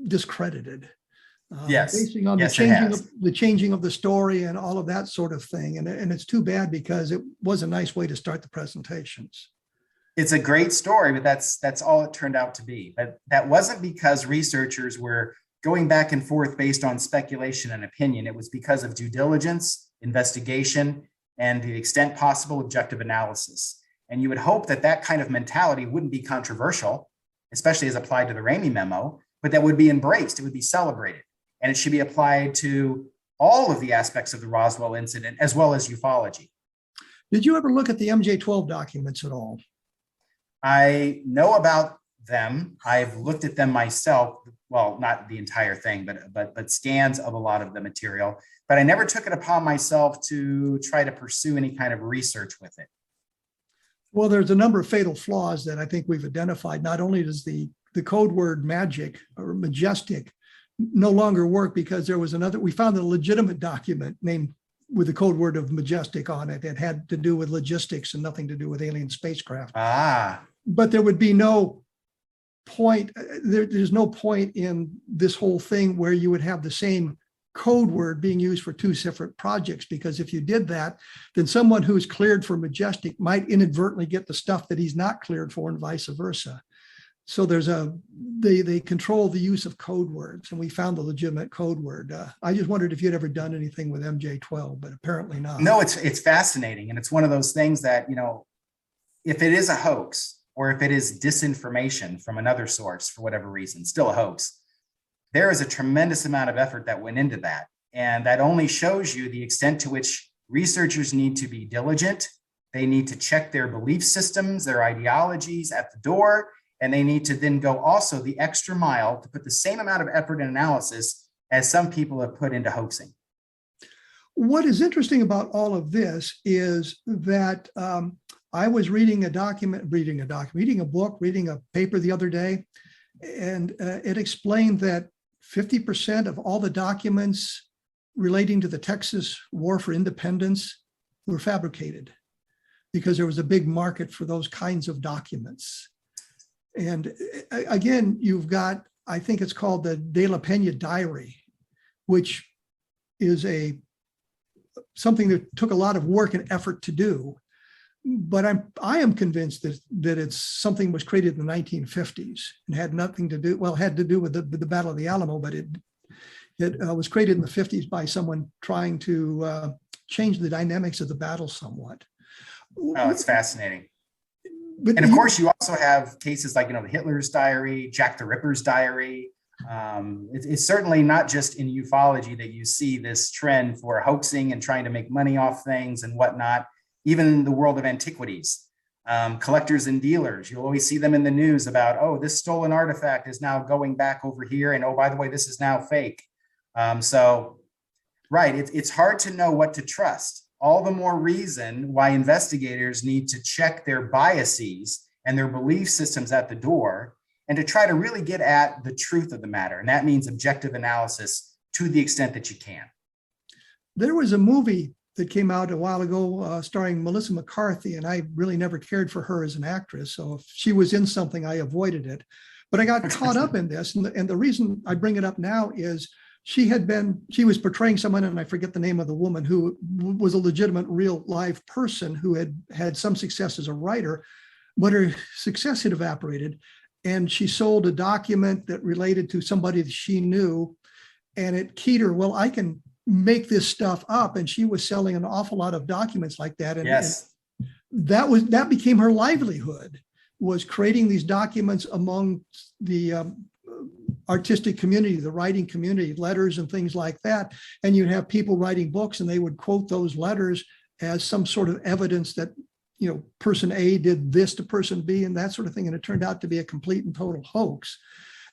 discredited. Yes. Basing on the changing of the story and all of that sort of thing. And it's too bad, because it was a nice way to start the presentations. It's a great story, but that's all it turned out to be. But that wasn't because researchers were going back and forth based on speculation and opinion. It was because of due diligence, investigation, and to the extent possible, objective analysis. And you would hope that that kind of mentality wouldn't be controversial, especially as applied to the Ramey Memo, but that would be embraced, it would be celebrated. And it should be applied to all of the aspects of the Roswell incident, as well as ufology. Did you ever look at the MJ-12 documents at all? I know about them. I've looked at them myself. Well, not the entire thing, but scans of a lot of the material. But I never took it upon myself to try to pursue any kind of research with it. Well, there's a number of fatal flaws that I think we've identified. Not only does the code word magic or majestic no longer work, because we found a legitimate document named with the code word of majestic on it. It had to do with logistics and nothing to do with alien spacecraft. But there would be no point, there's no point in this whole thing where you would have the same code word being used for two separate projects, because if you did that, then someone who's cleared for Majestic might inadvertently get the stuff that he's not cleared for, and vice versa. So they control the use of code words, and we found the legitimate code word. I just wondered if you'd ever done anything with MJ12, but apparently not. No, it's fascinating. And it's one of those things that, if it is a hoax or if it is disinformation from another source for whatever reason, still a hoax, there is a tremendous amount of effort that went into that. And that only shows you the extent to which researchers need to be diligent. They need to check their belief systems, their ideologies at the door. And they need to then go also the extra mile to put the same amount of effort and analysis as some people have put into hoaxing. What is interesting about all of this is that I was reading a book, reading a paper the other day, and it explained that 50% of all the documents relating to the Texas War for Independence were fabricated because there was a big market for those kinds of documents. And again, you've got, I think it's called the De La Peña Diary, which is something that took a lot of work and effort to do. But I am convinced that it's something was created in the 1950s and had nothing to do, well, had to do with the Battle of the Alamo, but it was created in the 50s by someone trying to change the dynamics of the battle somewhat. Oh, it's fascinating. But and of course, you also have cases like, the Hitler's diary, Jack the Ripper's diary. It's certainly not just in ufology that you see this trend for hoaxing and trying to make money off things and whatnot. Even in the world of antiquities, collectors and dealers, you'll always see them in the news about, oh, this stolen artifact is now going back over here. And oh, by the way, this is now fake. Right, it's hard to know what to trust. All the more reason why investigators need to check their biases and their belief systems at the door and to try to really get at the truth of the matter. And that means objective analysis to the extent that you can. There was a movie that came out a while ago starring Melissa McCarthy, and I really never cared for her as an actress. So if she was in something, I avoided it. But I got caught up in this. And the reason I bring it up now is she was portraying someone, and I forget the name of the woman, who was a legitimate real live person who had some success as a writer, but her success had evaporated. And she sold a document that related to somebody that she knew, and it keyed her, well, I can make this stuff up. And she was selling an awful lot of documents like that. And, yes. And that became her livelihood, was creating these documents among the artistic community, the writing community, letters and things like that. And you'd have people writing books, and they would quote those letters as some sort of evidence that, person A did this to person B and that sort of thing. And it turned out to be a complete and total hoax.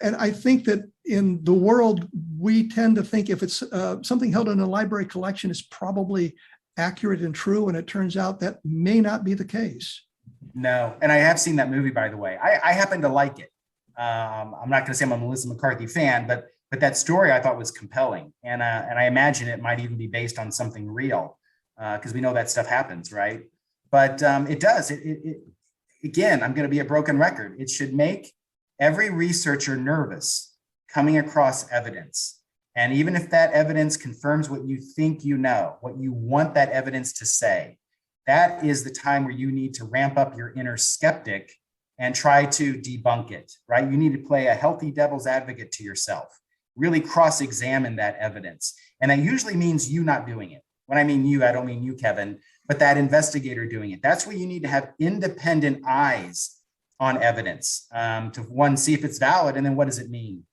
And I think that in the world, we tend to think if it's something held in a library collection is probably accurate and true. And it turns out that may not be the case. No. And I have seen that movie, by the way. I happen to like it. I'm not going to say I'm a Melissa McCarthy fan, but that story I thought was compelling. And I imagine it might even be based on something real, because we know that stuff happens, right? But it does. Again, I'm going to be a broken record. It should make every researcher nervous coming across evidence. And even if that evidence confirms what you think you know, what you want that evidence to say, that is the time where you need to ramp up your inner skeptic and try to debunk it, right? You need to play a healthy devil's advocate to yourself, really cross-examine that evidence. And that usually means you not doing it. When I mean you, I don't mean you, Kevin, but that investigator doing it. That's where you need to have independent eyes on evidence to one, see if it's valid, and then what does it mean?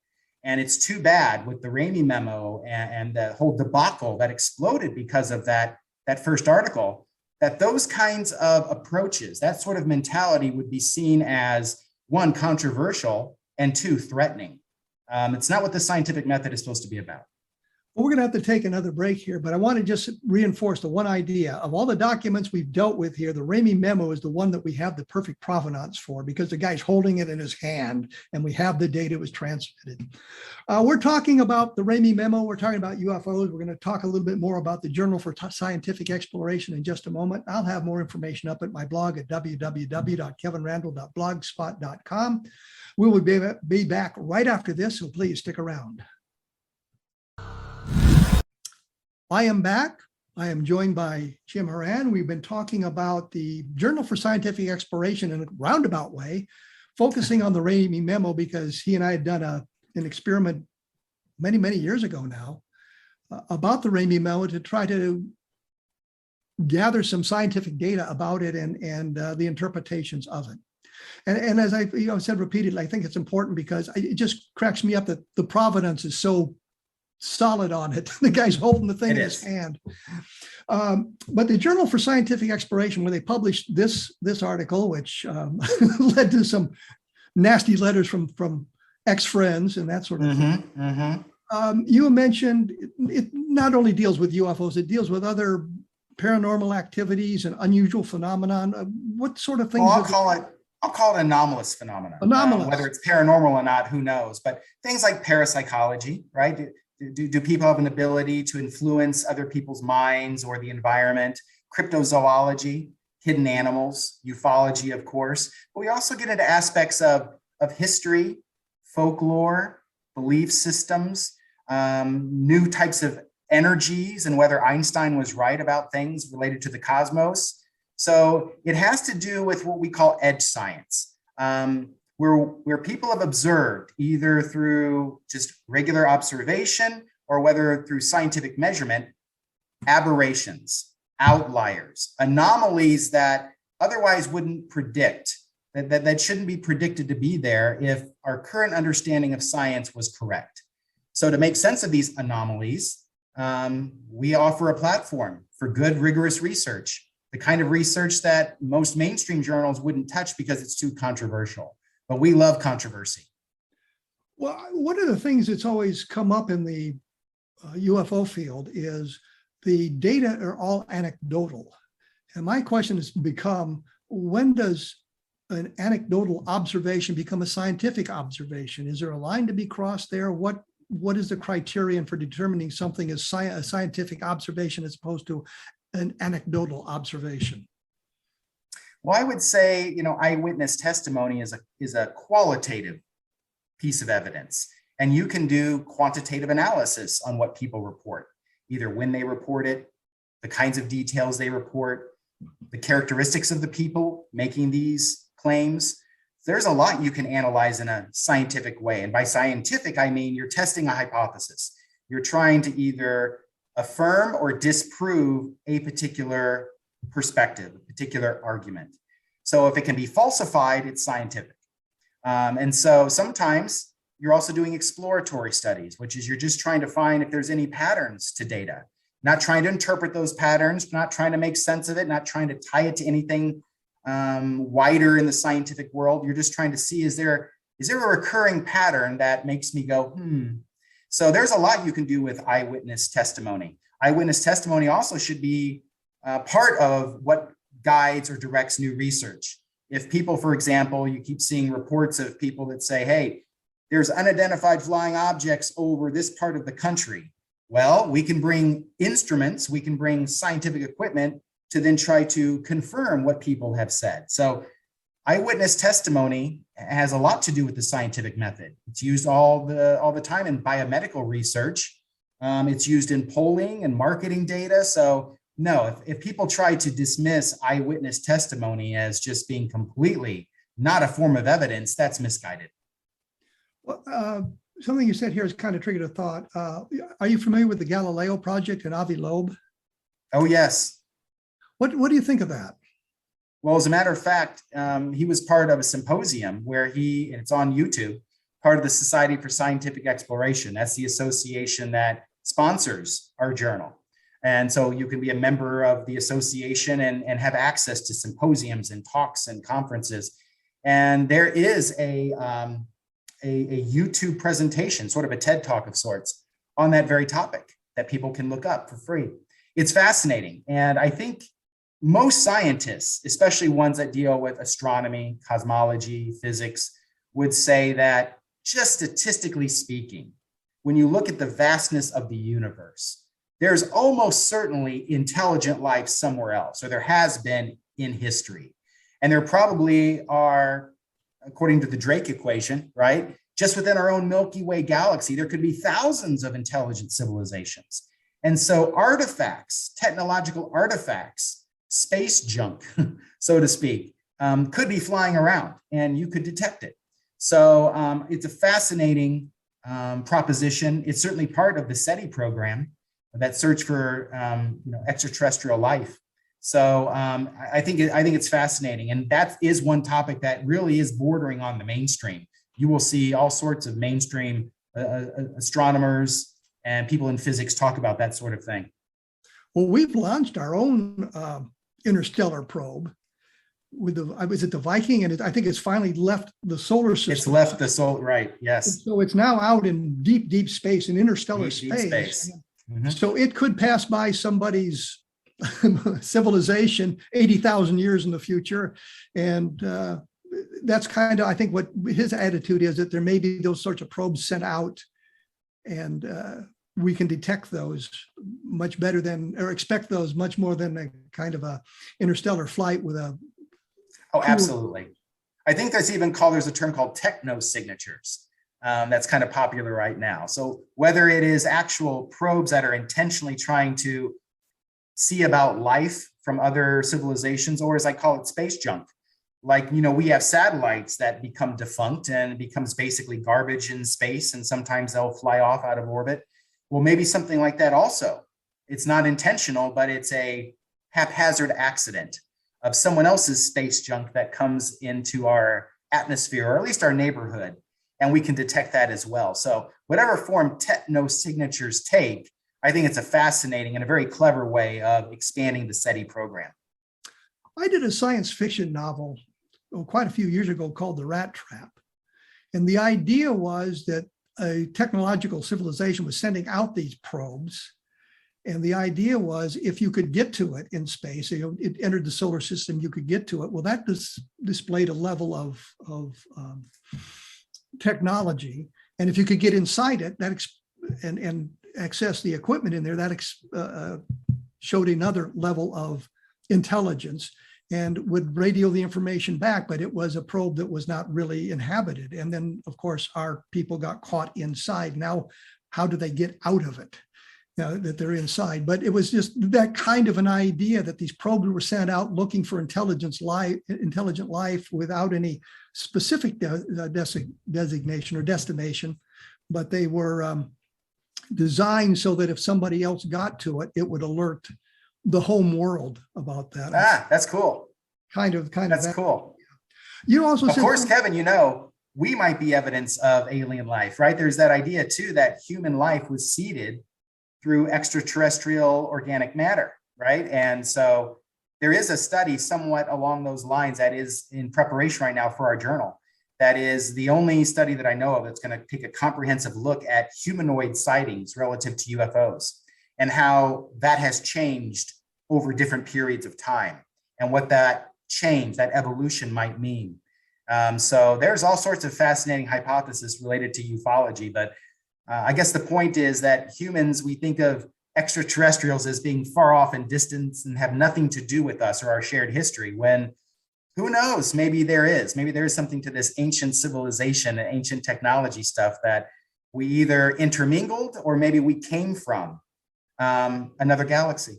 And it's too bad with the Ramey Memo and the whole debacle that exploded because of that first article, that those kinds of approaches, that sort of mentality would be seen as, one, controversial, and two, threatening. It's not what the scientific method is supposed to be about. Well, we're going to have to take another break here, but I want to just reinforce the one idea. Of all the documents we've dealt with here, the Ramey Memo is the one that we have the perfect provenance for, because the guy's holding it in his hand and we have the data was transmitted. We're talking about the Ramey Memo. We're talking about UFOs. We're going to talk a little bit more about the Journal for Scientific Exploration in just a moment. I'll have more information up at my blog at www.kevinrandle.blogspot.com. We will be back right after this, so please stick around. I am back. I am joined by Jim Houran. We've been talking about the Journal for Scientific Exploration in a roundabout way, focusing on the Ramey Memo because he and I had done an experiment many, many years ago now about the Ramey Memo to try to gather some scientific data about it and the interpretations of it. And as I said repeatedly, I think it's important because it just cracks me up that the provenance is so solid on it. The guy's holding the thing in his hand. But the Journal for Scientific Exploration, where they published this article, which led to some nasty letters from ex-friends and that sort of thing. You mentioned it not only deals with UFOs, it deals with other paranormal activities and unusual phenomenon. What sort of things? Well, I'll call it anomalous phenomena. Anomalous. Whether it's paranormal or not, who knows? But things like parapsychology, right? Do people have an ability to influence other people's minds or the environment? Cryptozoology, hidden animals, ufology, of course. But we also get into aspects of history, folklore, belief systems, new types of energies, and whether Einstein was right about things related to the cosmos. So it has to do with what we call edge science, where people have observed either through just regular observation or whether through scientific measurement, aberrations, outliers, anomalies that otherwise wouldn't predict, that shouldn't be predicted to be there if our current understanding of science was correct. So to make sense of these anomalies, we offer a platform for good, rigorous research, the kind of research that most mainstream journals wouldn't touch because it's too controversial. But we love controversy. Well, one of the things that's always come up in the UFO field is the data are all anecdotal. And my question has become, when does an anecdotal observation become a scientific observation? Is there a line to be crossed there? What is the criterion for determining something as a scientific observation as opposed to an anecdotal observation? Well, I would say, eyewitness testimony is a qualitative piece of evidence, and you can do quantitative analysis on what people report, either when they report it, the kinds of details they report, the characteristics of the people making these claims. There's a lot you can analyze in a scientific way. And by scientific, I mean you're testing a hypothesis. You're trying to either affirm or disprove a particular perspective, a particular argument. So if it can be falsified, it's scientific. And so sometimes you're also doing exploratory studies, which is you're just trying to find if there's any patterns to data, not trying to interpret those patterns, not trying to make sense of it, not trying to tie it to anything wider in the scientific world. You're just trying to see, is there a recurring pattern that makes me go, So there's a lot you can do with eyewitness testimony. Eyewitness testimony also should be part of what guides or directs new research. If people, for example, you keep seeing reports of people that say, hey, there's unidentified flying objects over this part of the country. Well, we can bring instruments, we can bring scientific equipment to then try to confirm what people have said. So eyewitness testimony has a lot to do with the scientific method. It's used all the time in biomedical research. It's used in polling and marketing data. So no, if people try to dismiss eyewitness testimony as just being completely not a form of evidence, that's misguided. Well, something you said here has kind of triggered a thought. Are you familiar with the Galileo Project and Avi Loeb? Oh, yes. What do you think of that? Well, as a matter of fact, he was part of a symposium where and it's on YouTube, part of the Society for Scientific Exploration. That's the association that sponsors our journal. And so you can be a member of the association and have access to symposiums and talks and conferences. And there is a YouTube presentation, sort of a TED Talk of sorts, on that very topic that people can look up for free. It's fascinating. And I think most scientists, especially ones that deal with astronomy, cosmology, physics, would say that just statistically speaking, when you look at the vastness of the universe, there's almost certainly intelligent life somewhere else, or there has been in history. And there probably are, according to the Drake equation, right? Just within our own Milky Way galaxy, there could be thousands of intelligent civilizations. And so artifacts, technological artifacts, space junk, so to speak, could be flying around and you could detect it. So it's a fascinating proposition. It's certainly part of the SETI program, that search for extraterrestrial life. So I think it's fascinating, and that is one topic that really is bordering on the mainstream. You will see all sorts of mainstream astronomers and people in physics talk about that sort of thing. Well, we've launched our own interstellar probe with the Viking, and I think it's finally left the solar system. It's left the solar, right? Yes. So it's now out in deep space, in interstellar Deep space. Mm-hmm. So it could pass by somebody's civilization 80,000 years in the future. And that's kind of, I think, what his attitude is, that there may be those sorts of probes sent out, and we can detect those much better than, or expect those much more than a kind of a interstellar flight with a. Oh, absolutely. I think there's a term called technosignatures. That's kind of popular right now. So whether it is actual probes that are intentionally trying to see about life from other civilizations, or as I call it, space junk. Like, we have satellites that become defunct and it becomes basically garbage in space, and sometimes they'll fly off out of orbit. Well, maybe something like that also. It's not intentional, but it's a haphazard accident of someone else's space junk that comes into our atmosphere, or at least our neighborhood, and we can detect that as well. So whatever form technosignatures take, I think it's a fascinating and a very clever way of expanding the SETI program. I did a science fiction novel quite a few years ago called The Rat Trap. And the idea was that a technological civilization was sending out these probes. And the idea was, if you could get to it in space, it entered the solar system, you could get to it. Well, that displayed a level of technology. And if you could get inside it, and access the equipment in there, that showed another level of intelligence, and would radio the information back, but it was a probe that was not really inhabited. And then, of course, our people got caught inside. Now, how do they get out of it? That they're inside. But it was just that kind of an idea, that these probes were sent out looking for intelligent life without any specific designation or destination, but they were designed so that if somebody else got to it, it would alert the home world about that. That's cool. Kind of. That's cool. You also said, of course, Kevin, we might be evidence of alien life, right? There's that idea too, that human life was seeded through extraterrestrial organic matter, right? And so there is a study somewhat along those lines that is in preparation right now for our journal. That is the only study that I know of that's going to take a comprehensive look at humanoid sightings relative to UFOs, and how that has changed over different periods of time, and what that change, that evolution might mean. So there's all sorts of fascinating hypotheses related to ufology, but I guess the point is that humans, we think of extraterrestrials as being far off in distance and have nothing to do with us or our shared history, when who knows, maybe there is something to this ancient civilization and ancient technology stuff that we either intermingled, or maybe we came from another galaxy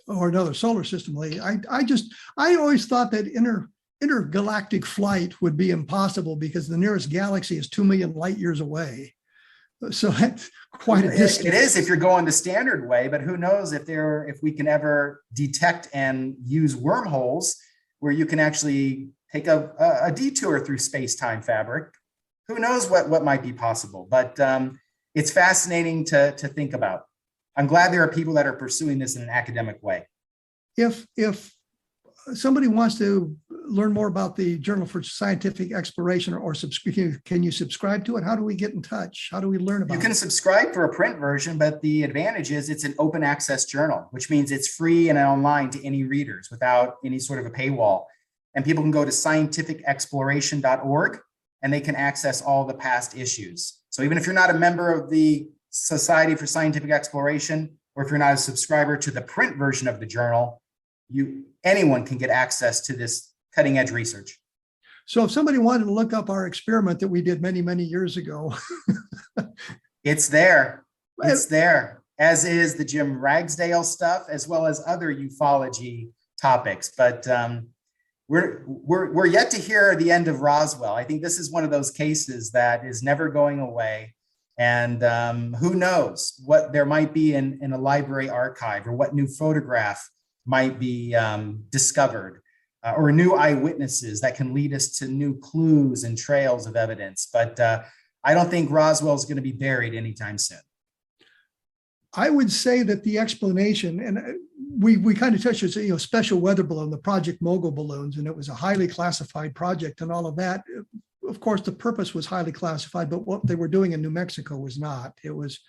or another solar system. I always thought that intergalactic flight would be impossible, because the nearest galaxy is 2 million light years away. So that's quite a distance. It is if you're going the standard way, but who knows if we can ever detect and use wormholes where you can actually take a detour through space-time fabric. Who knows what might be possible, but it's fascinating to think about. I'm glad there are people that are pursuing this in an academic way. If somebody wants to learn more about the Journal for Scientific Exploration, or can you subscribe to it? How do we get in touch? How do we learn about it? You can subscribe for a print version, but the advantage is it's an open access journal, which means it's free and online to any readers without any sort of a paywall. And people can go to scientificexploration.org and they can access all the past issues. So even if you're not a member of the Society for Scientific Exploration, or if you're not a subscriber to the print version of the journal, anyone can get access to this cutting edge research. So if somebody wanted to look up our experiment that we did many, many years ago. It's there. It's there. as is the Jim Ragsdale stuff, as well as other ufology topics. But we're yet to hear the end of Roswell. I think this is one of those cases that is never going away. And who knows what there might be in a library archive, or what new photograph might be discovered, or new eyewitnesses that can lead us to new clues and trails of evidence. But I don't think Roswell is going to be buried anytime soon. I would say that the explanation, and we kind of touched on, special weather balloon, the Project Mogul balloons, and it was a highly classified project and all of that. Of course, the purpose was highly classified, but what they were doing in New Mexico was not. It was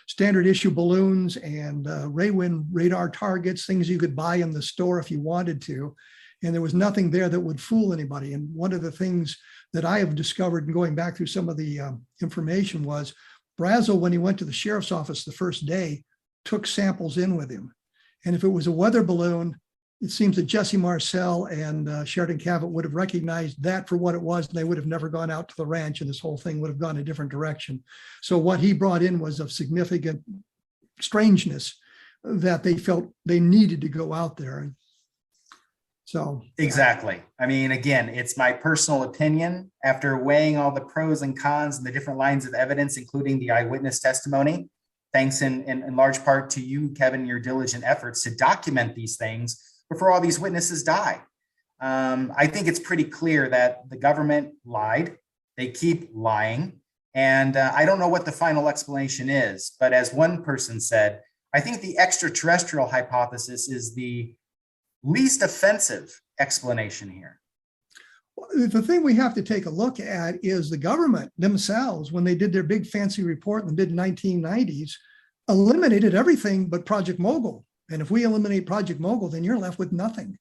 standard issue balloons and Raywin radar targets, things you could buy in the store if you wanted to. And there was nothing there that would fool anybody. And one of the things that I have discovered in going back through some of the information was Brazel, when he went to the sheriff's office the first day, took samples in with him. And if it was a weather balloon, it seems that Jesse Marcel and Sheridan Cavett would have recognized that for what it was, and they would have never gone out to the ranch, and this whole thing would have gone a different direction. So what he brought in was of significant strangeness that they felt they needed to go out there. So exactly. I mean, again, it's my personal opinion after weighing all the pros and cons and the different lines of evidence, including the eyewitness testimony. Thanks in large part to you, Kevin, your diligent efforts to document these things before all these witnesses die. I think it's pretty clear that the government lied. They keep lying. And I don't know what the final explanation is, but as one person said, I think the extraterrestrial hypothesis is the least offensive explanation here. The thing we have to take a look at is the government themselves, when they did their big fancy report in the mid-1990s, eliminated everything but Project Mogul. And if we eliminate Project Mogul, then you're left with nothing.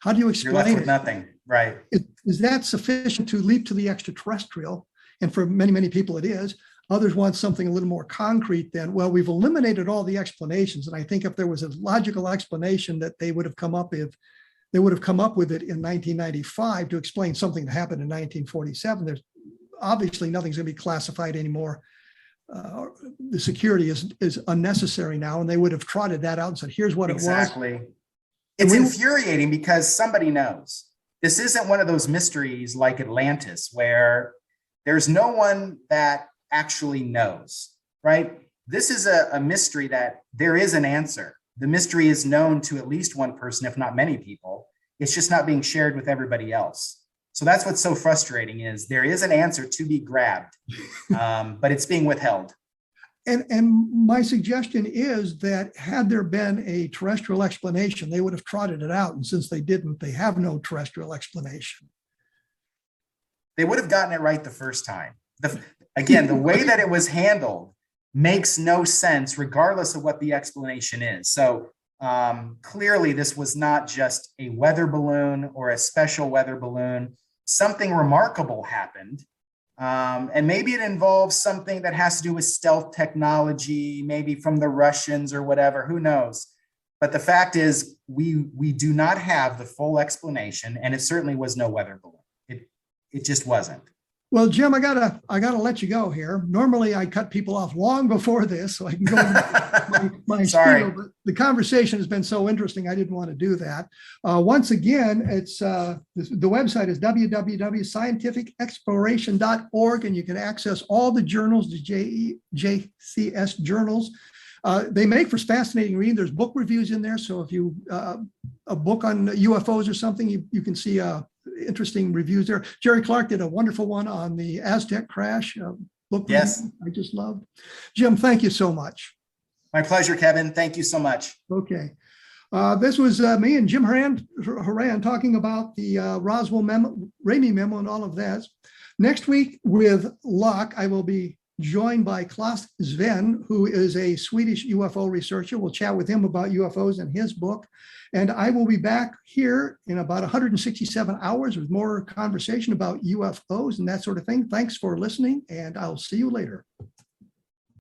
How do you explain You're left with it? Nothing, right? Is that sufficient to leap to the extraterrestrial? And for many, many people it is. Others want something a little more concrete than, well, we've eliminated all the explanations. And I think if there was a logical explanation that they would have come up with, they would have come up with it in 1995 to explain something that happened in 1947. There's obviously nothing's going to be classified anymore. The security is unnecessary now, and they would have trotted that out and said, here's what Exactly. it was. It's infuriating because somebody knows. This isn't one of those mysteries like Atlantis where there's no one that actually knows, right? This is a mystery that there is an answer. The mystery is known to at least one person, if not many people. It's just not being shared with everybody else. So that's what's so frustrating is there is an answer to be grabbed, but it's being withheld. And my suggestion is that had there been a terrestrial explanation, they would have trotted it out. And since they didn't, they have no terrestrial explanation. They would have gotten it right the first time. Again, the way that it was handled makes no sense, regardless of what the explanation is. So clearly, this was not just a weather balloon or a special weather balloon. Something remarkable happened. And maybe it involves something that has to do with stealth technology, maybe from the Russians or whatever, who knows? But the fact is, we do not have the full explanation, and it certainly was no weather balloon. It just wasn't. Well, Jim, I gotta let you go here. Normally, I cut people off long before this, so I can go into my Sorry. spiel, but the conversation has been so interesting, I didn't want to do that. Once again, it's the website is www.scientificexploration.org, and you can access all the journals, the JCS journals. They make for fascinating reading. There's book reviews in there, so if you a book on UFOs or something, you can see interesting reviews there. Jerry Clark did a wonderful one on the Aztec crash. Book Yes. I just loved. Jim, thank you so much. My pleasure, Kevin. Thank you so much. Okay. This was me and Jim Houran talking about the Roswell Memo, Ramey Memo, and all of that. Next week, with luck, I will be joined by Claes Sven, who is a Swedish UFO researcher. We'll chat with him about UFOs and his book. And I will be back here in about 167 hours with more conversation about UFOs and that sort of thing. Thanks for listening, and I'll see you later.